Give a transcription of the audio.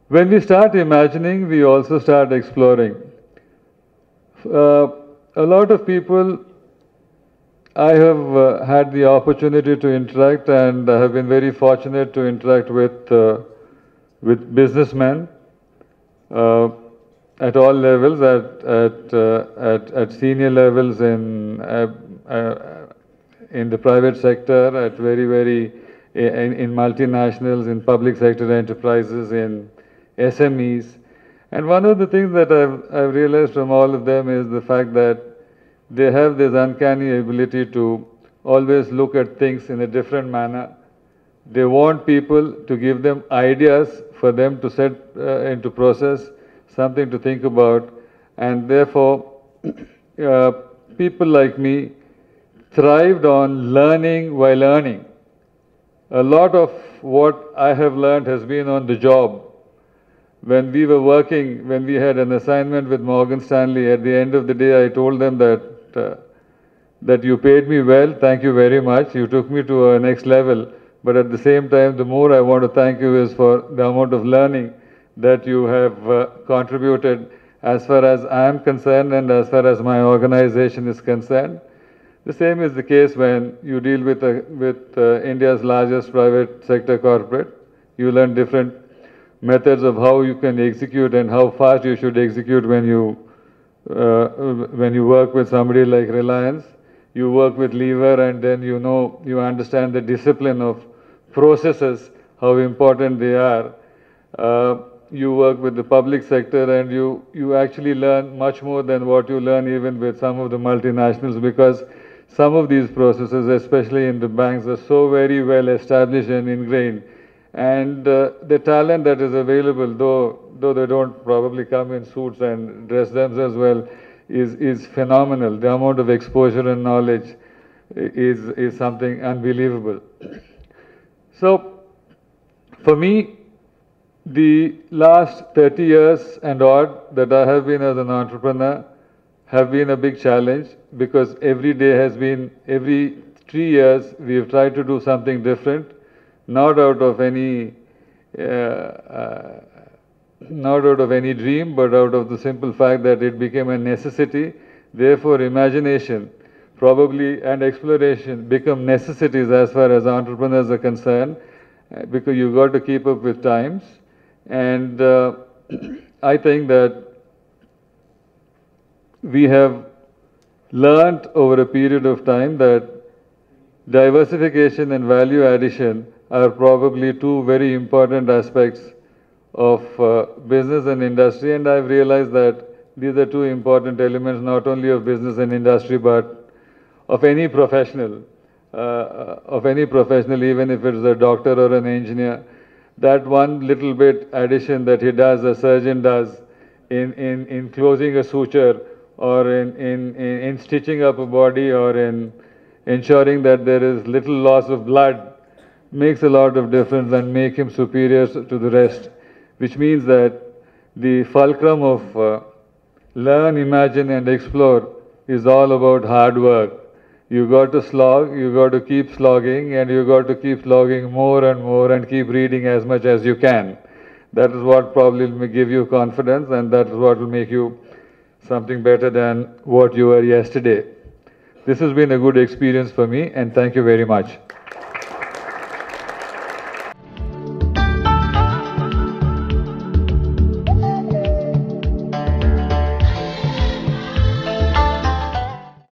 When we start imagining, we also start exploring. A lot of people I have had the opportunity to interact, and I have been very fortunate to interact with businessmen at all levels, at senior levels in the private sector, at in multinationals, in public sector enterprises, in SMEs. And one of the things that I've realized from all of them is the fact that they have this uncanny ability to always look at things in a different manner. They want people to give them ideas for them to set into process, something to think about, and therefore people like me thrived on learning while earning. A lot of what I have learned has been on the job. When we were working, when we had an assignment with Morgan Stanley, at the end of the day I told them that you paid me well, thank you very much, you took me to a next level, but at the same time the more I want to thank you is for the amount of learning that you have contributed as far as I am concerned and as far as my organization is concerned. The same is the case when you deal with India's largest private sector corporate. You learn different methods of how you can execute and how fast you should execute when you work with somebody like Reliance. You work with Lever, and then you understand the discipline of processes, how important they are. You work with the public sector, and you actually learn much more than what you learn even with some of the multinationals, because some of these processes, especially in the banks, are so very well established and ingrained. And the talent that is available, though they don't probably come in suits and dress themselves well, is phenomenal. The amount of exposure and knowledge is something unbelievable. So, for me, the last 30 years and odd that I have been as an entrepreneur have been a big challenge, because every 3 years, we have tried to do something different. Not out of any dream, but out of the simple fact that it became a necessity. Therefore, imagination probably and exploration become necessities as far as entrepreneurs are concerned, because you've got to keep up with times. And I think that we have learnt over a period of time that diversification and value addition are probably two very important aspects of business and industry, and I've realized that these are two important elements not only of business and industry but of any professional, even if it's a doctor or an engineer. That one little bit addition that he does, a surgeon does, in closing a suture, or in stitching up a body, or in ensuring that there is little loss of blood, makes a lot of difference and make him superior to the rest, which means that the fulcrum of learn, imagine and explore is all about hard work. You got to slog, you got to keep slogging, and you got to keep slogging more and more and keep reading as much as you can. That is what probably will give you confidence, and that is what will make you something better than what you were yesterday. This has been a good experience for me, and thank you very much.